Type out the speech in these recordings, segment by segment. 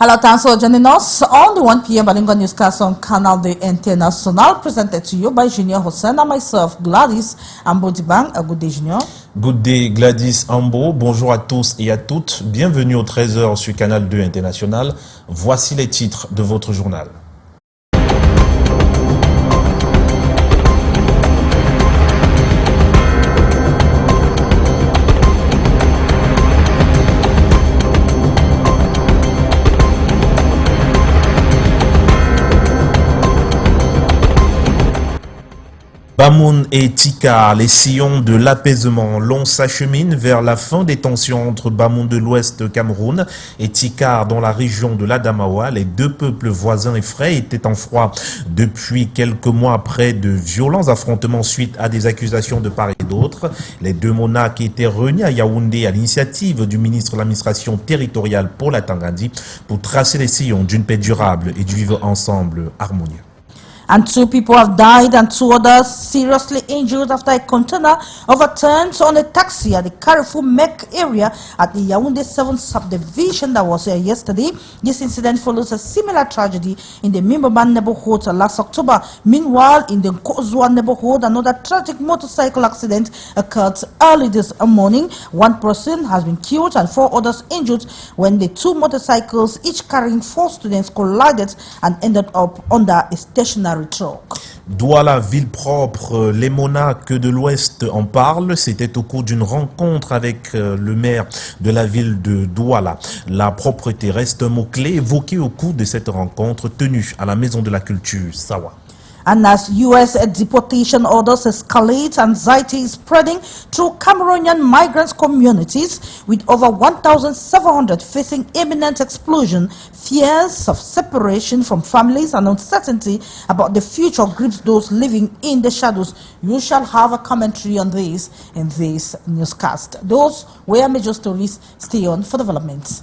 Hello, thanks for joining us on the 1 p.m. bilingual newscast on Canal International, presented to you by Junior Hossein and myself, Gladys Ambo-Dibang. Good day, Junior. Good day, Gladys Ambo. Bonjour à tous et à toutes. Bienvenue au 13h sur Canal International. Voici les titres de votre journal. Bamoun et Tika, les sillons de l'apaisement. L'on s'achemine vers la fin des tensions entre Bamoun de l'Ouest Cameroun et Tika dans la région de l'Adamawa. Les deux peuples voisins et frères étaient en froid depuis quelques mois après de violents affrontements suite à des accusations de part et d'autre. Les deux monarques étaient réunis à Yaoundé à l'initiative du ministre de l'administration territoriale pour la Tangandi pour tracer les sillons d'une paix durable et du vivre ensemble harmonieux. And 2 people have died and 2 others seriously injured after a container overturned on a taxi at the Carrefour Mek area at the Yaoundé 7th subdivision that was here yesterday. This incident follows a similar tragedy in the Mimbaban neighborhood last October. Meanwhile, in the Kozwa neighborhood, another tragic motorcycle accident occurred early this morning. 1 person has been killed and 4 others injured when the 2 motorcycles, each carrying 4 students, collided and ended up under a stationary truck. Douala, ville propre, les monarques de l'Ouest en parlent. C'était au cours d'une rencontre avec le maire de la ville de Douala. La propreté reste un mot-clé évoqué au cours de cette rencontre tenue à la Maison de la Culture, Sawa. And as U.S. deportation orders escalate, anxiety is spreading through Cameroonian migrant communities, with over 1,700 facing imminent explosion. Fears of separation from families and uncertainty about the future grips those living in the shadows. You shall have a commentary on this in this newscast. Those were major stories. Stay on for developments.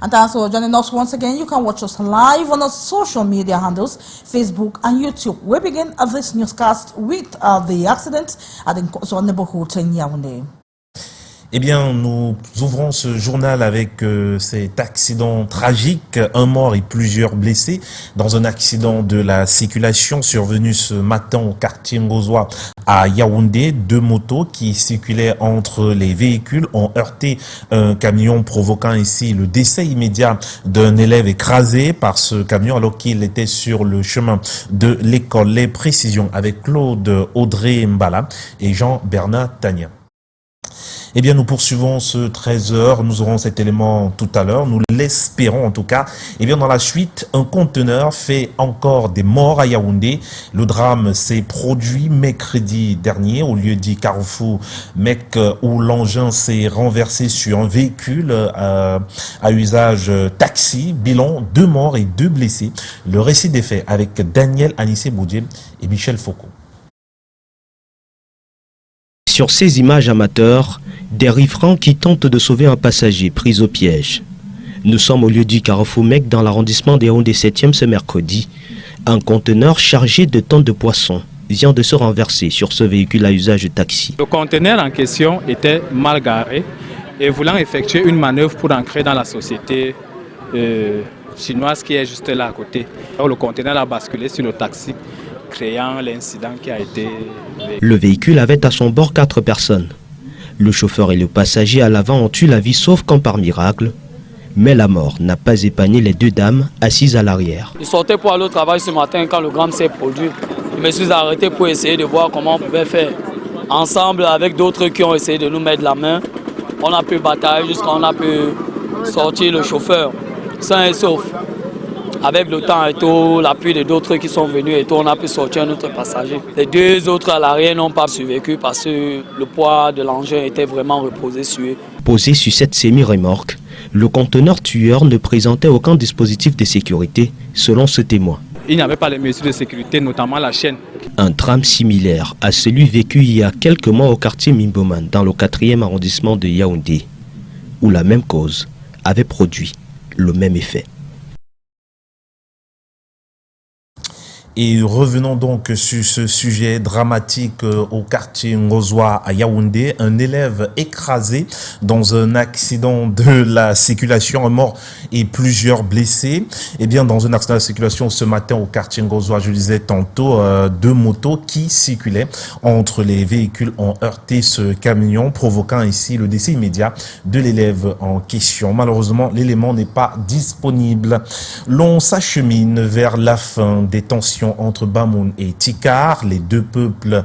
And thanks for joining us once again. You can watch us live on our social media handles, Facebook and YouTube. We begin this newscast with the accident at the neighborhood in Yaoundé. Eh bien, nous ouvrons ce journal avec cet accident tragique, un mort et plusieurs blessés dans un accident de la circulation survenu ce matin au quartier Ngozoa à Yaoundé. 2 motos qui circulaient entre les véhicules ont heurté un camion, provoquant ainsi le décès immédiat d'un élève écrasé par ce camion alors qu'il était sur le chemin de l'école. Les précisions avec Claude Audrey Mbala et Jean-Bernard Tania. Eh bien, nous poursuivons ce 13h. Nous aurons cet élément tout à l'heure. Nous l'espérons en tout cas. Eh bien, dans la suite, un conteneur fait encore des morts à Yaoundé. Le drame s'est produit mercredi dernier au lieu dit Carrefour Mek où l'engin s'est renversé sur un véhicule à usage taxi. Bilan, 2 morts et 2 blessés. Le récit des faits avec Daniel Anissé-Boudier et Michel Foucault. Sur ces images amateurs, des riverains qui tentent de sauver un passager pris au piège. Nous sommes au lieu du Carrefour Mek dans l'arrondissement des Yaoundé 7e ce mercredi. Un conteneur chargé de tonnes de poissons vient de se renverser sur ce véhicule à usage de taxi. Le conteneur en question était mal garé et voulant effectuer une manœuvre pour entrer dans la société chinoise qui est juste là à côté. Alors, le conteneur a basculé sur le taxi, créant l'incident qui a été... Le véhicule avait à son bord 4 personnes. Le chauffeur et le passager à l'avant ont eu la vie sauf comme par miracle. Mais la mort n'a pas épargné les 2 dames assises à l'arrière. Je sortais pour aller au travail ce matin quand le drame s'est produit. Je me suis arrêté pour essayer de voir comment on pouvait faire. Ensemble avec d'autres qui ont essayé de nous mettre la main, on a pu batailler jusqu'à on a pu sortir le chauffeur, sain et sauf. Avec le temps et tout, l'appui de d'autres qui sont venus et tout, on a pu sortir notre passager. Les 2 autres à l'arrière n'ont pas survécu parce que le poids de l'engin était vraiment reposé sur eux. Posé sur cette semi-remorque, le conteneur tueur ne présentait aucun dispositif de sécurité, selon ce témoin. il n'y avait pas les mesures de sécurité, notamment la chaîne. Un drame similaire à celui vécu il y a quelques mois au quartier Mimboman, dans le 4e arrondissement de Yaoundé, où la même cause avait produit le même effet. Et revenons donc sur ce sujet dramatique au quartier Ngozoa à Yaoundé. Un élève écrasé dans un accident de la circulation, un mort et plusieurs blessés. Eh bien, dans un accident de la circulation ce matin au quartier Ngozoa, je disais tantôt, deux motos qui circulaient entre les véhicules ont heurté ce camion, provoquant ici le décès immédiat de l'élève en question. Malheureusement, l'élément n'est pas disponible. L'on s'achemine vers la fin des tensions entre Bamoun et Tikar. Les deux peuples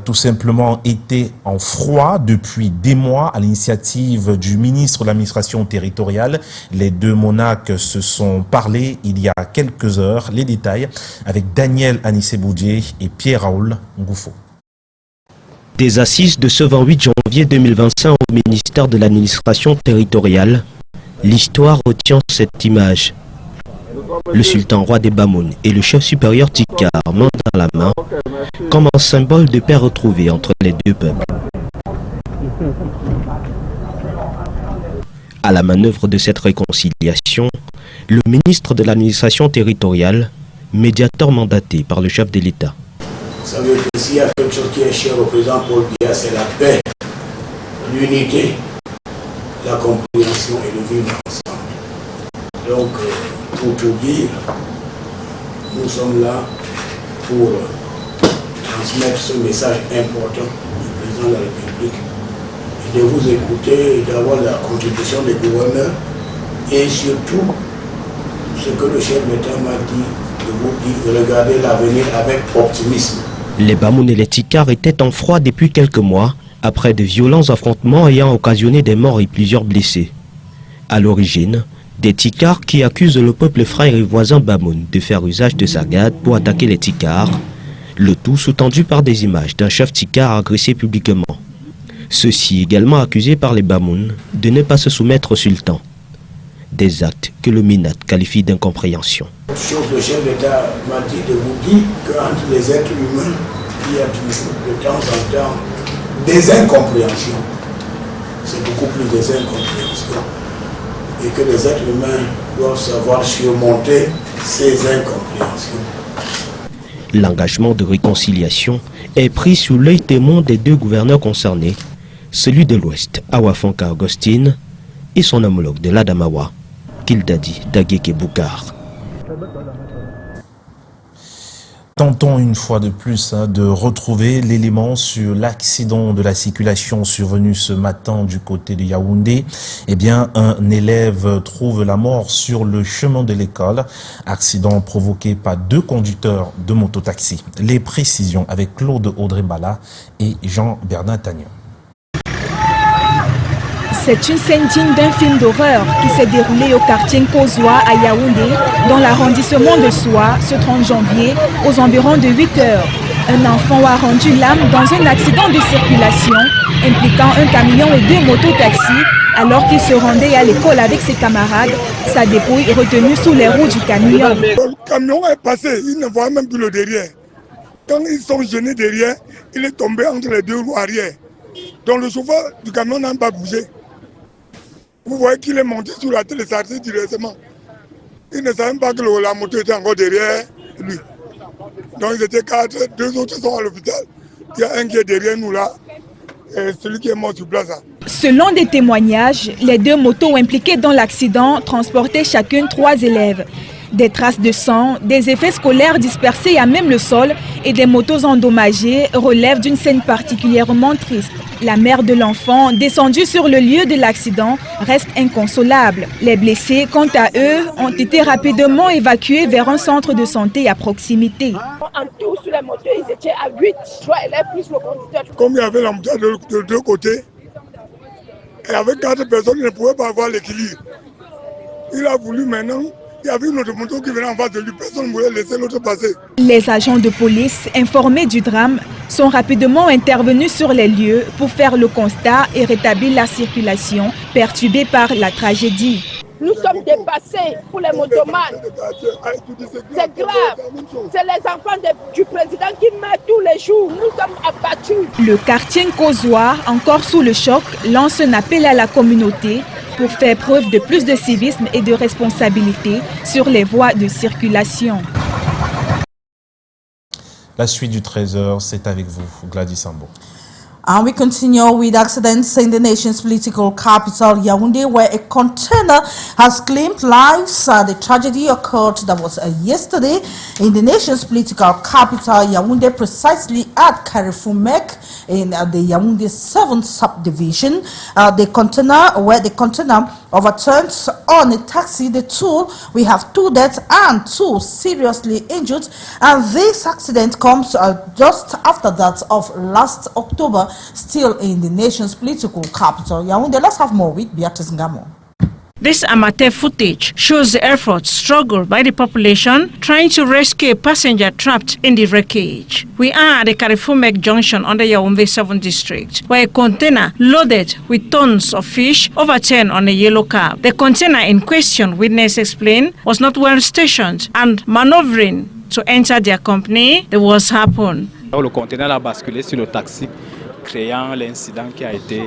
tout simplement étaient en froid depuis des mois à l'initiative du ministre de l'administration territoriale. Les deux monarques se sont parlé il y a quelques heures. Les détails avec Daniel Anissé-Boudier et Pierre-Raoul Ngoufo. Des assises de ce 28 janvier 2025 au ministère de l'administration territoriale, l'histoire retient cette image. Le sultan roi des Bamoun et le chef supérieur Tikar, main dans la main, comme un symbole de paix retrouvée entre les deux peuples. À la manœuvre de cette réconciliation, le ministre de l'administration territoriale, médiateur mandaté par le chef de l'État. Vous savez que s'il y a quelque chose qui est cher au président Paul Biya, c'est la paix, l'unité, la compréhension et le vivre ensemble. Donc, pour tout dire, nous sommes là pour transmettre ce message important du président de la République et de vous écouter et d'avoir la contribution des gouverneurs et surtout ce que le chef d'État m'a dit, de vous dire de regarder l'avenir avec optimisme. Les Bamoun et les Tikar étaient en froid depuis quelques mois après de violents affrontements ayant occasionné des morts et plusieurs blessés. À l'origine, des Tikars qui accusent le peuple frère et voisin Bamoun de faire usage de sa garde pour attaquer les Tikars, le tout sous-tendu par des images d'un chef Tikar agressé publiquement. Ceux-ci également accusés par les Bamoun de ne pas se soumettre au sultan. Des actes que le Minat qualifie d'incompréhension. Le chef d'État m'a dit de vous dire qu'entre les êtres humains, il y a toujours de temps en temps des incompréhensions. C'est beaucoup plus des incompréhensions. Et que les êtres humains doivent savoir surmonter ces incompréhensions. L'engagement de réconciliation est pris sous l'œil témoin des deux gouverneurs concernés, celui de l'Ouest, Awafonka Augustine, et son homologue de l'Adamawa, Kildadi Dageke Boukar. Tentons une fois de plus de retrouver l'élément sur l'accident de la circulation survenu ce matin du côté de Yaoundé. Eh bien, un élève trouve la mort sur le chemin de l'école. Accident provoqué par deux conducteurs de mototaxi. Les précisions avec Claude Audrey-Bala et Jean-Bernard Tagnon. C'est une scène digne d'un film d'horreur qui s'est déroulé au quartier Ngozoa à Yaoundé, dans l'arrondissement de Soa, ce 30 janvier, aux environs de 8 heures. Un enfant a rendu l'âme dans un accident de circulation impliquant un camion et deux mototaxis alors qu'il se rendait à l'école avec ses camarades, sa dépouille retenue sous les roues du camion. Le camion est passé, il ne voit même plus le derrière. Quand ils sont gênés derrière, il est tombé entre les deux roues arrière. Donc le chauffeur du camion n'a pas bougé. Vous voyez qu'il est monté sur la télésartie directement. Il ne savait même pas que la moto était encore derrière lui. Donc ils étaient quatre, deux autres sont à l'hôpital. Il y a un qui est derrière nous là, et celui qui est mort sur place. Selon des témoignages, les deux motos impliquées dans l'accident transportaient chacune 3 élèves. Des traces de sang, des effets scolaires dispersés à même le sol et des motos endommagées relèvent d'une scène particulièrement triste. La mère de l'enfant, descendue sur le lieu de l'accident, reste inconsolable. Les blessés, quant à eux, ont été rapidement évacués vers un centre de santé à proximité. En tout, sur les motos, ils étaient à 8. 3 élèves plus le conducteur. Comme il y avait la moto de deux côtés, et avec 4 personnes, il ne pouvait pas avoir l'équilibre. Il a voulu maintenant. Il y avait une autre moto qui venait en face de lui, personne ne voulait laisser l'autre passer. Les agents de police, informés du drame, sont rapidement intervenus sur les lieux pour faire le constat et rétablir la circulation perturbée par la tragédie. Nous sommes dépassés pour les motomanes. C'est grave. C'est les enfants du président qui meurent tous les jours. Nous sommes abattus. Le quartier Nkozoa, encore sous le choc, lance un appel à la communauté pour faire preuve de plus de civisme et de responsabilité sur les voies de circulation. La suite du 13h, c'est avec vous, Gladys Sambo. And we continue with accidents in the nation's political capital, Yaoundé, where a container has claimed lives. The tragedy occurred that was yesterday in the nation's political capital, Yaoundé, precisely at Carrefour Mek in the Yaoundé 7th subdivision. The container overturned on a taxi. The two, we have 2 deaths and 2 seriously injured. And this accident comes just after that of last October, still in the nation's political capital. Yaoundé, let's have more with Beatrice Ngamo. This amateur footage shows the effort struggle by the population trying to rescue a passenger trapped in the wreckage. We are at the Carrefour Mek junction on the Yaoundé 7th district, where a container loaded with tons of fish overturned on a yellow cab. The container in question, witness explained, was not well stationed and maneuvering to enter their company, the worst happened. Le conteneur a basculé sur le taxi, créant l'incident qui a été.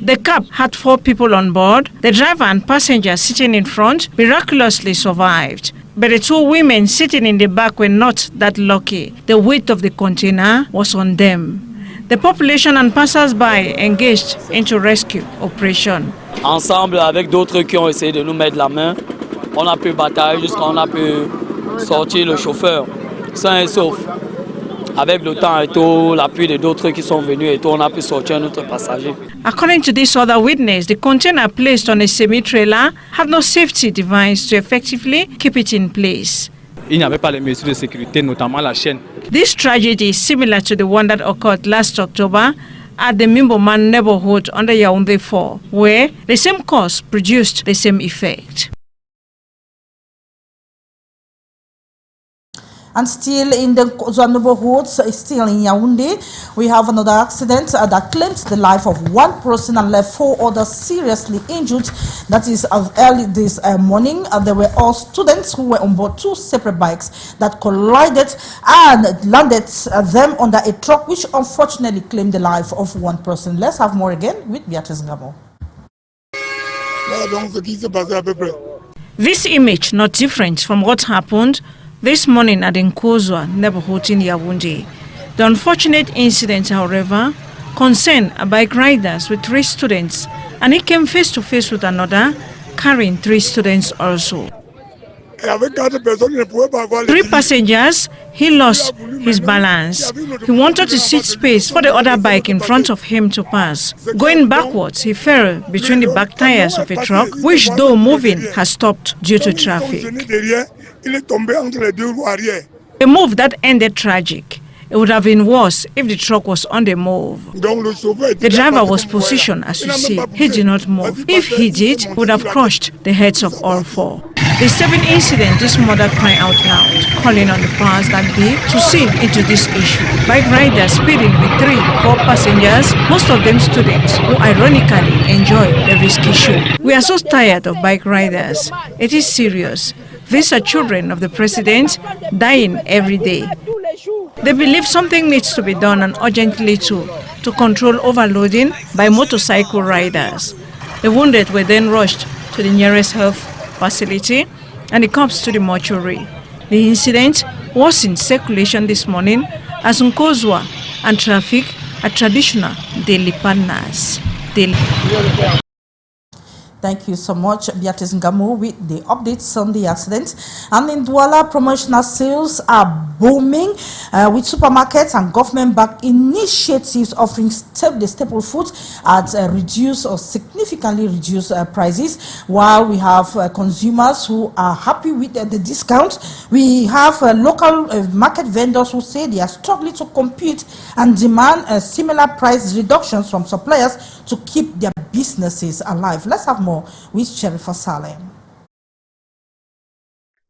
The cab had 4 people on board. The driver and passenger sitting in front miraculously survived. But the 2 women sitting in the back were not that lucky. The weight of the container was on them. The population and passers-by engaged into rescue operation. Ensemble avec d'autres qui ont essayé de nous mettre la main, on a pu batailler jusqu'à on a pu sortir le chauffeur sain et sauf. Avec le temps et tout, l'appui de d'autres qui sont venus et tout, on a pu sortir notre passager. According to this other witness, the container placed on a semi-trailer had no safety device to effectively keep it in place. Il n'y avait pas les mesures de sécurité, notamment la chaîne. This tragedy is similar to the one that occurred last October at the Mimboman neighborhood under Yaoundé 4, where the same cause produced the same effect. And still in the neighborhoods, still in Yaoundé, we have another accident that claimed the life of 1 person and left 4 others seriously injured. That is early this morning. There were all students who were on board 2 separate bikes that collided and landed them under a truck, which unfortunately claimed the life of 1 person. Let's have more again with Beatrice Ngamo. This image not different from what happened this morning at the Nkozoa neighborhood in Yaoundé. The unfortunate incident, however, concerned bike riders with 3 students, and he came face to face with another carrying 3 students also. 3 passengers, he lost his balance. He wanted to cede space for the other bike in front of him to pass. Going backwards, he fell between the back tires of a truck, which though moving has stopped due to traffic. A move that ended tragic. It would have been worse if the truck was on the move. The driver was positioned as you see. He did not move. If he did, he would have crushed the heads of all 4. The 7th incident, this mother cried out loud, calling on the powers that be to see into this issue. Bike riders speeding with 3-4 passengers, most of them students, who ironically enjoy the risky show. We are so tired of bike riders. It is serious. These are children of the president dying every day. They believe something needs to be done, and urgently too, to control overloading by motorcycle riders. The wounded were then rushed to the nearest health facility and the cops to the mortuary. The incident was in circulation this morning as Nkozoa and traffic are traditional daily partners. Thank you so much, Beatrice Ngamo, with the updates on the accident. And in Douala, promotional sales are booming with supermarkets and government-backed initiatives offering the staple food at reduced or significantly reduced prices. While we have consumers who are happy with the discount, we have local market vendors who say they are struggling to compete and demand similar price reductions from suppliers to keep their businesses alive. Let's have more with Sherifa Salem.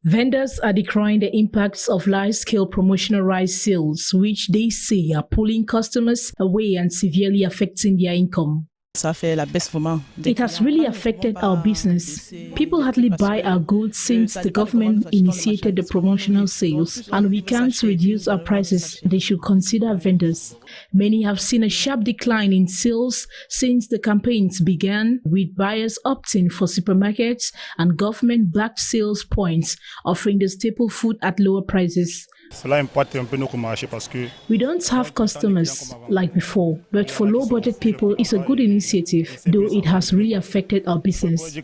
Vendors are decrying the impacts of large-scale promotional rice sales, which they say are pulling customers away and severely affecting their income. Ça fait la baisse vraiment. It has really affected our business. People hardly buy our goods since the government initiated the promotional sales, and we can't reduce our prices. They should consider vendors. Many have seen a sharp decline in sales since the campaigns began, with buyers opting for supermarkets and government-backed sales points, offering the staple food at lower prices. We don't have customers like before, but for low-budget people, it's a good initiative, though it has really affected our business. The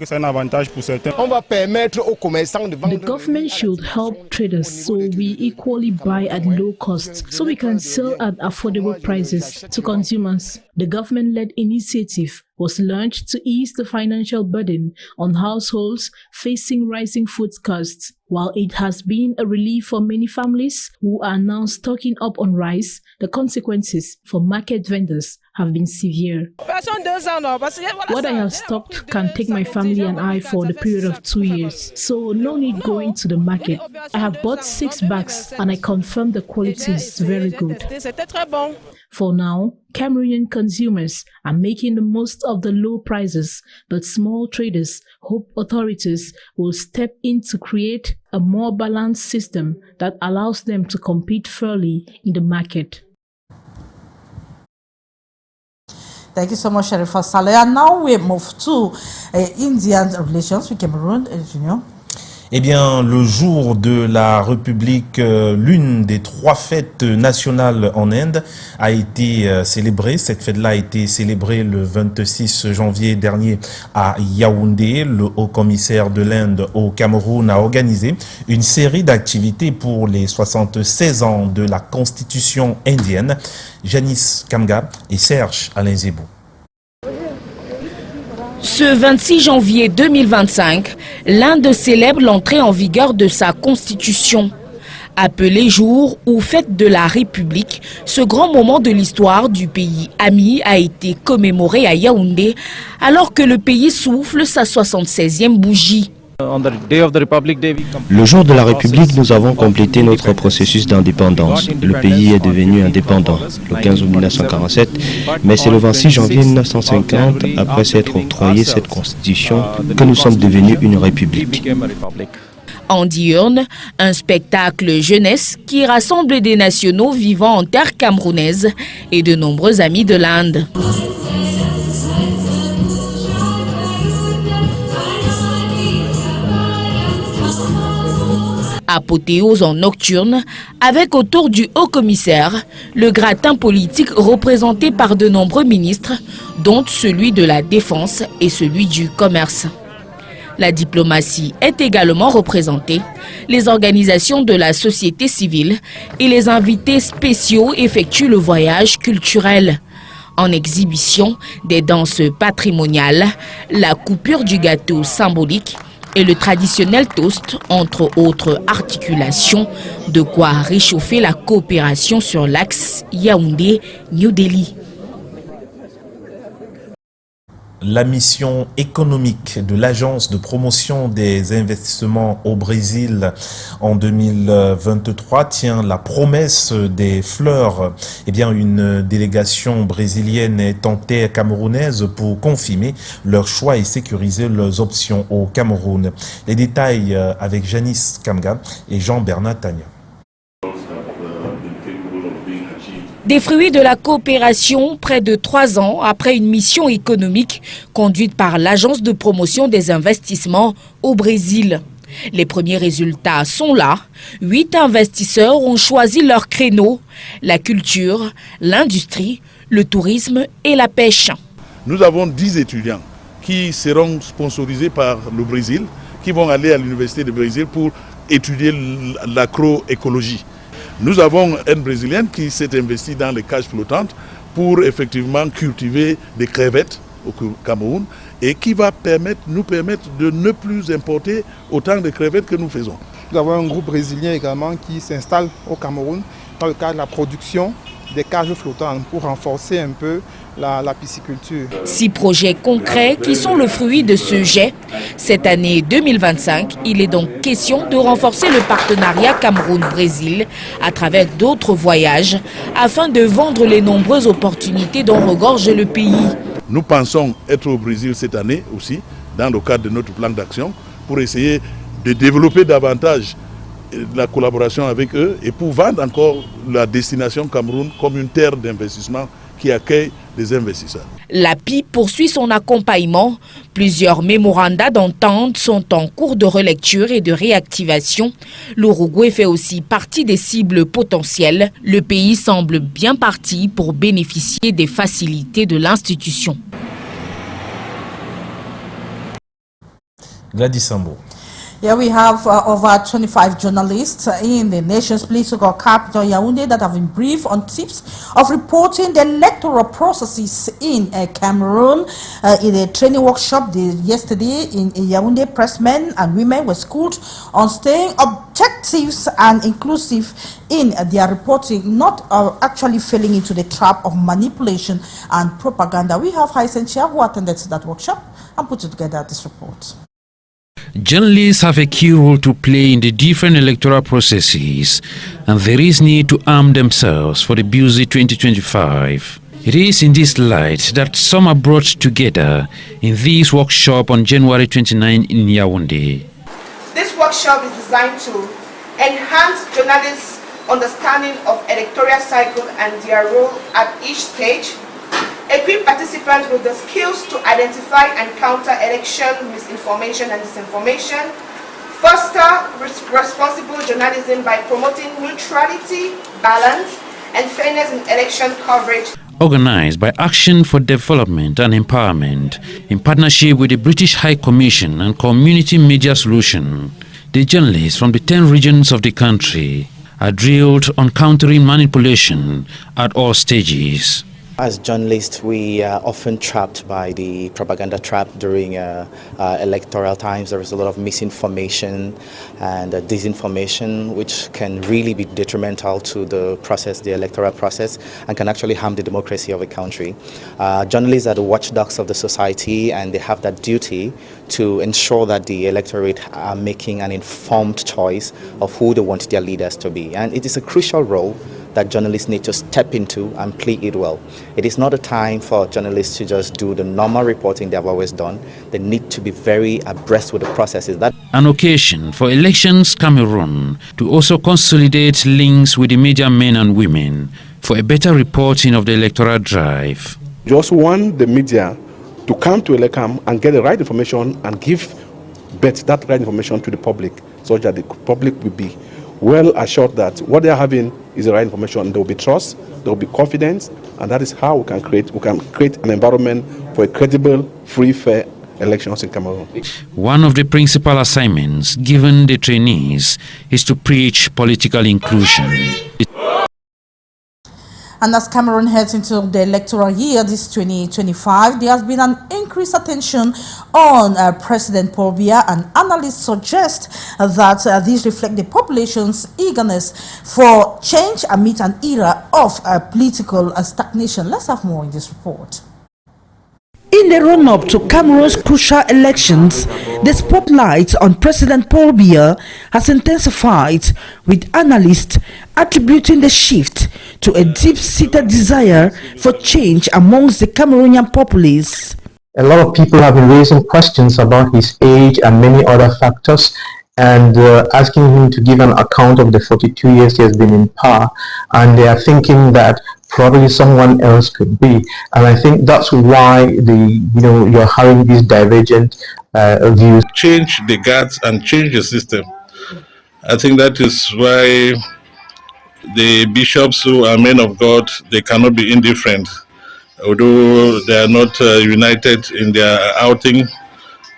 government should help traders so we equally buy at low cost, so we can sell at affordable prices to consumers. The government-led initiative was launched to ease the financial burden on households facing rising food costs. While it has been a relief for many families who are now stocking up on rice, the consequences for market vendors have been severe. What I have stocked can take my family and I for the period of 2 years, so no need going to the market. I have bought 6 bags and I confirm the quality is very good. For now, Cameroonian consumers are making the most of the low prices, but small traders hope authorities will step in to create a more balanced system that allows them to compete fairly in the market. Thank you so much, Sharifa Saleh. And now we move to Indian relations with Cameroon. Eh bien, le jour de la République, l'une des 3 fêtes nationales en Inde, a été célébrée. Cette fête-là a été célébrée le 26 janvier dernier à Yaoundé. Le haut-commissaire de l'Inde au Cameroun a organisé une série d'activités pour les 76 ans de la Constitution indienne. Janice Kamga et Serge Alain Zébou. Ce 26 janvier 2025, l'Inde célèbre l'entrée en vigueur de sa constitution. Appelé jour ou fête de la République, ce grand moment de l'histoire du pays ami a été commémoré à Yaoundé alors que le pays souffle sa 76e bougie. Le jour de la République, nous avons complété notre processus d'indépendance. Le pays est devenu indépendant le 15 août 1947, mais c'est le 26 janvier 1950, après s'être octroyé cette constitution, que nous sommes devenus une république. En diurne, un spectacle jeunesse qui rassemble des nationaux vivant en terre camerounaise et de nombreux amis de l'Inde. Apothéose en nocturne, avec autour du haut-commissaire le gratin politique représenté par de nombreux ministres, dont celui de la Défense et celui du Commerce. La diplomatie est également représentée, les organisations de la société civile et les invités spéciaux effectuent le voyage culturel. En exhibition, des danses patrimoniales, la coupure du gâteau symbolique et le traditionnel toast, entre autres articulations, de quoi réchauffer la coopération sur l'axe Yaoundé-New Delhi. La mission économique de l'Agence de promotion des investissements au Brésil en 2023 tient la promesse des fleurs. Eh bien, une délégation brésilienne est en terre camerounaise pour confirmer leur choix et sécuriser leurs options au Cameroun. Les détails avec Janice Kamga et Jean-Bernard Tagna. Des fruits de la coopération près de 3 ans après une mission économique conduite par l'Agence de promotion des investissements au Brésil. Les premiers résultats sont là. 8 investisseurs ont choisi leur créneau, la culture, l'industrie, le tourisme et la pêche. Nous avons 10 étudiants qui seront sponsorisés par le Brésil, qui vont aller à l'université du Brésil pour étudier l'agroécologie. Nous avons une Brésilienne qui s'est investie dans les cages flottantes pour effectivement cultiver des crevettes au Cameroun et qui va nous permettre de ne plus importer autant de crevettes que nous faisons. Nous avons un groupe brésilien également qui s'installe au Cameroun dans le cadre de la production des cages flottantes pour renforcer un peu la pisciculture. 6 projets concrets qui sont le fruit de ce jet. Cette année 2025, il est donc question de renforcer le partenariat Cameroun-Brésil à travers d'autres voyages afin de vendre les nombreuses opportunités dont regorge le pays. Nous pensons être au Brésil cette année aussi, dans le cadre de notre plan d'action, pour essayer de développer davantage la collaboration avec eux et pour vendre encore la destination Cameroun comme une terre d'investissement qui accueille des investisseurs. L'API poursuit son accompagnement. Plusieurs mémorandats d'entente sont en cours de relecture et de réactivation. L'Uruguay fait aussi partie des cibles potentielles. Le pays semble bien parti pour bénéficier des facilités de l'institution. Gladys Sambo. Yeah, we have over 25 journalists in the nation's political capital, Yaoundé, that have been briefed on tips of reporting the electoral processes in Cameroon. In a training workshop yesterday in Yaoundé, pressmen and women were schooled on staying objective and inclusive in their reporting, not actually falling into the trap of manipulation and propaganda. We have Hysen Chia, who attended to that workshop and put together this report. Journalists have a key role to play in the different electoral processes, and there is need to arm themselves for the busy 2025. It is in this light that some are brought together in this workshop on January 29 in Yaoundé. This workshop is designed to enhance journalists' understanding of electoral cycle and their role at each stage, equip participants with the skills to identify and counter election misinformation and disinformation, foster responsible journalism by promoting neutrality, balance, and fairness in election coverage. Organized by Action for Development and Empowerment in partnership with the British High Commission and Community Media Solution, the journalists from the 10 regions of the country are drilled on countering manipulation at all stages. As journalists, we are often trapped by the propaganda trap during electoral times. There is a lot of misinformation and disinformation, which can really be detrimental to the process, the electoral process, and can actually harm the democracy of a country. Journalists are the watchdogs of the society, and they have that duty to ensure that the electorate are making an informed choice of who they want their leaders to be. And it is a crucial role that journalists need to step into and play it well. It is not a time for journalists to just do the normal reporting they have always done. They need to be very abreast with the processes. An occasion for Elections Cameroon to also consolidate links with the media men and women for a better reporting of the electoral drive. Just want the media to come to Elecam and get the right information and give that right information to the public, so that the public will be well assured that what they are having is the right information. There will be trust, there will be confidence, and that is how we can create an environment for a credible, free, fair elections in Cameroon. One of the principal assignments given the trainees is to preach political inclusion. And as Cameroon heads into the electoral year, this 2025, there has been an increased attention on President Paul Biya, and analysts suggest that these reflect the population's eagerness for change amid an era of political stagnation. Let's have more in this report. In the run-up to Cameroon's crucial elections, the spotlight on President Paul Biya has intensified, with analysts attributing the shift to a deep-seated desire for change amongst the Cameroonian populace. A lot of people have been raising questions about his age and many other factors, and asking him to give an account of the 42 years he has been in power, and they are thinking that probably someone else could be, and I think that's why you're having these divergent views. Change the guards and change the system. I think that is why the bishops who are men of God, they cannot be indifferent, although they are not united in their outing.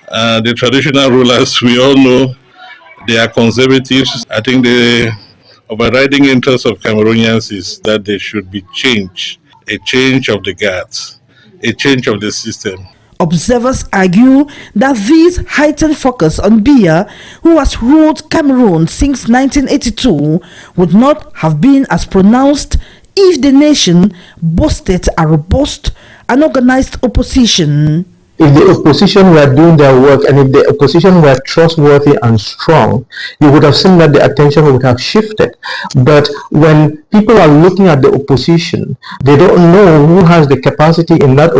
The traditional rulers, we all know, they are conservatives. I think the overriding interest of Cameroonians is that there should be change, a change of the guards, a change of the system. Observers argue that this heightened focus on Biya, who has ruled Cameroon since 1982, would not have been as pronounced if the nation boasted a robust and organized opposition. if the opposition were doing their work and if the opposition were trustworthy and strong, you would have seen that the attention would have shifted. But when people are looking at the opposition, they don't know who has the capacity in that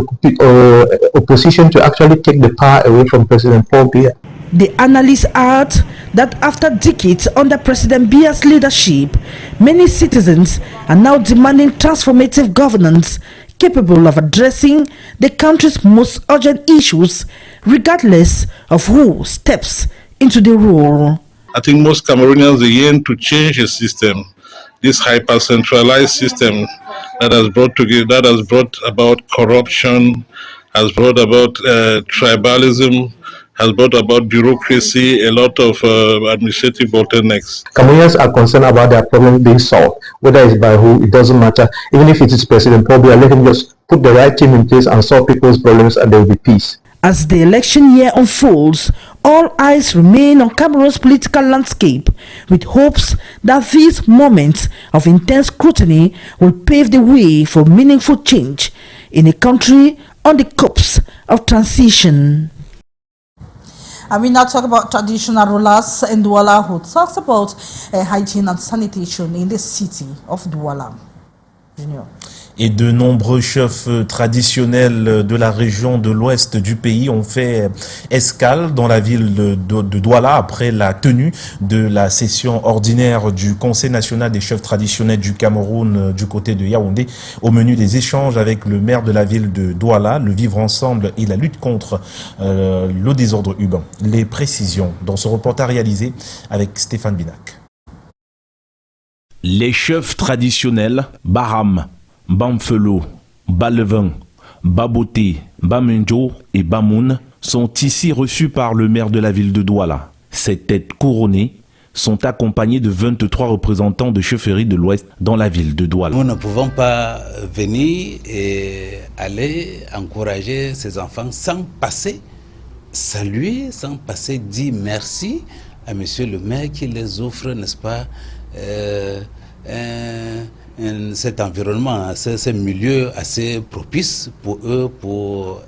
opposition to actually take the power away from President Paul Biya. The analysts add that after decades under President Biya's leadership, many citizens are now demanding transformative governance capable of addressing the country's most urgent issues, regardless of who steps into the role. I think most Cameroonians yearn to change the system, this hyper-centralized system that has brought about corruption, has brought about tribalism, has brought about bureaucracy, a lot of administrative bottlenecks. Cameroonians are concerned about their problems being solved, whether it's by who, it doesn't matter. Even if it is President Paul Biya, let him just put the right team in place and solve people's problems and there will be peace. As the election year unfolds, all eyes remain on Cameroon's political landscape, with hopes that these moments of intense scrutiny will pave the way for meaningful change in a country on the cusp of transition. And we now talk about traditional rulers in Douala who talks about hygiene and sanitation in the city of Douala. Junior. Et de nombreux chefs traditionnels de la région de l'ouest du pays ont fait escale dans la ville de Douala après la tenue de la session ordinaire du Conseil national des chefs traditionnels du Cameroun du côté de Yaoundé. Au menu des échanges avec le maire de la ville de Douala, le vivre ensemble et la lutte contre le désordre urbain. Les précisions dans ce reportage réalisé avec Stéphane Binac. Les chefs traditionnels, Baham, Bamfelo, Balevin, Baboté, Bamenjo et Bamoun sont ici reçus par le maire de la ville de Douala. Ces têtes couronnées sont accompagnées de 23 représentants de chefferie de l'Ouest dans la ville de Douala. Nous ne pouvons pas venir et aller encourager ces enfants sans passer, saluer, sans passer dire merci à monsieur le maire qui les offre, n'est-ce pas, cet environnement, ce milieu assez propice pour eux, pour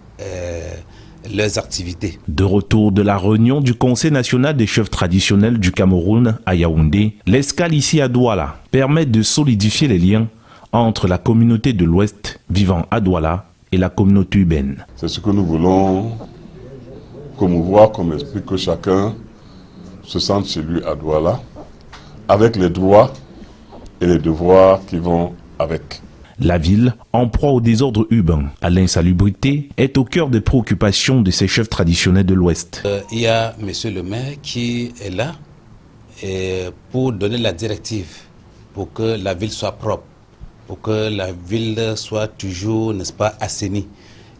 leurs activités. De retour de la réunion du Conseil national des chefs traditionnels du Cameroun à Yaoundé, l'escale ici à Douala permet de solidifier les liens entre la communauté de l'Ouest vivant à Douala et la communauté urbaine. C'est ce que nous voulons promouvoir comme esprit, que chacun se sente chez lui à Douala, avec les droits et les devoirs qui vont avec. La ville, en proie au désordre urbain, à l'insalubrité, est au cœur des préoccupations de ces chefs traditionnels de l'Ouest. Il y a monsieur le maire qui est là pour donner la directive, pour que la ville soit propre, pour que la ville soit toujours, n'est-ce pas, assainie.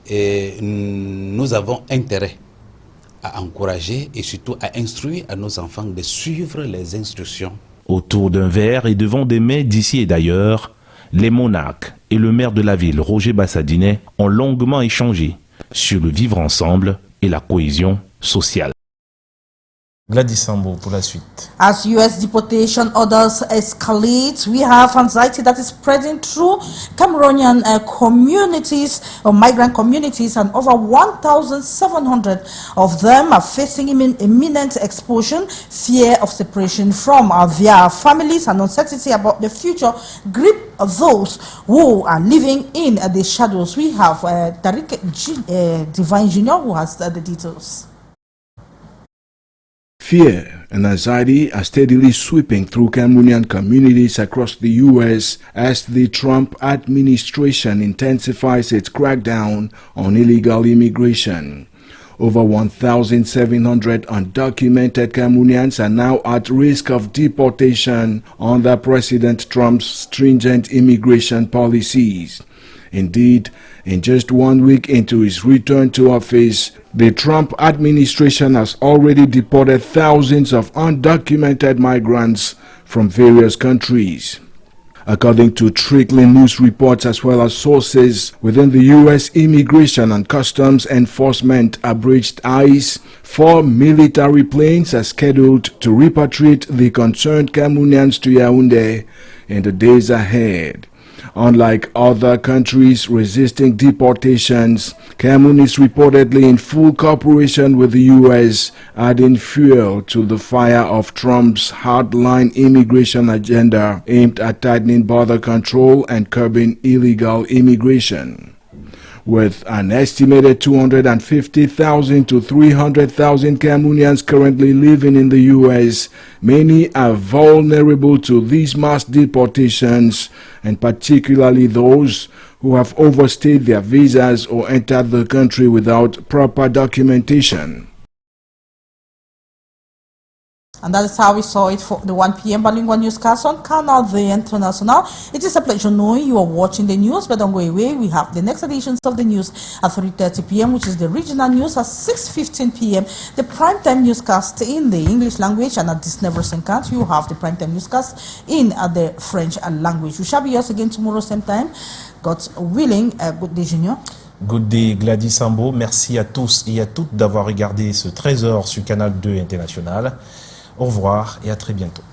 Et nous avons intérêt à encourager et surtout à instruire à nos enfants de suivre les instructions. Autour d'un verre et devant des mains d'ici et d'ailleurs, les monarques et le maire de la ville, Roger Bassadinet, ont longuement échangé sur le vivre ensemble et la cohésion sociale. Gladys Sambo pour la suite. As U.S. deportation orders escalate, we have anxiety that is spreading through Cameroonian communities or migrant communities, and over 1,700 of them are facing imminent expulsion, fear of separation from their families, and uncertainty about the future grip of those who are living in the shadows. We have Tariq Divine Jr. who has the details. Fear and anxiety are steadily sweeping through Cameroonian communities across the U.S. as the Trump administration intensifies its crackdown on illegal immigration. Over 1,700 undocumented Cameroonians are now at risk of deportation under President Trump's stringent immigration policies. Indeed, in just 1 week into his return to office, the Trump administration has already deported thousands of undocumented migrants from various countries. According to trickling news reports as well as sources within the U.S. Immigration and Customs Enforcement abridged ICE, 4 military planes are scheduled to repatriate the concerned Cameroonians to Yaoundé in the days ahead. Unlike other countries resisting deportations, Cameroon is reportedly in full cooperation with the U.S., adding fuel to the fire of Trump's hardline immigration agenda aimed at tightening border control and curbing illegal immigration. With an estimated 250,000 to 300,000 Cameroonians currently living in the U.S., many are vulnerable to these mass deportations, and particularly those who have overstayed their visas or entered the country without proper documentation. And that is how we saw it for the 1 p.m. bilingual newscast on Canal International. It is a pleasure knowing you are watching the news, but don't go away. We have the next editions of the news at 3:30 p.m., which is the regional news at 6:15 p.m. The primetime newscast in the English language, and at this never second, you have the primetime newscast in the French language. We shall be here again tomorrow same time. God willing. Good day, Junior. Good day, Gladys Sambo. Merci à tous et à toutes d'avoir regardé ce 13h sur Canal 2 International. Au revoir et à très bientôt.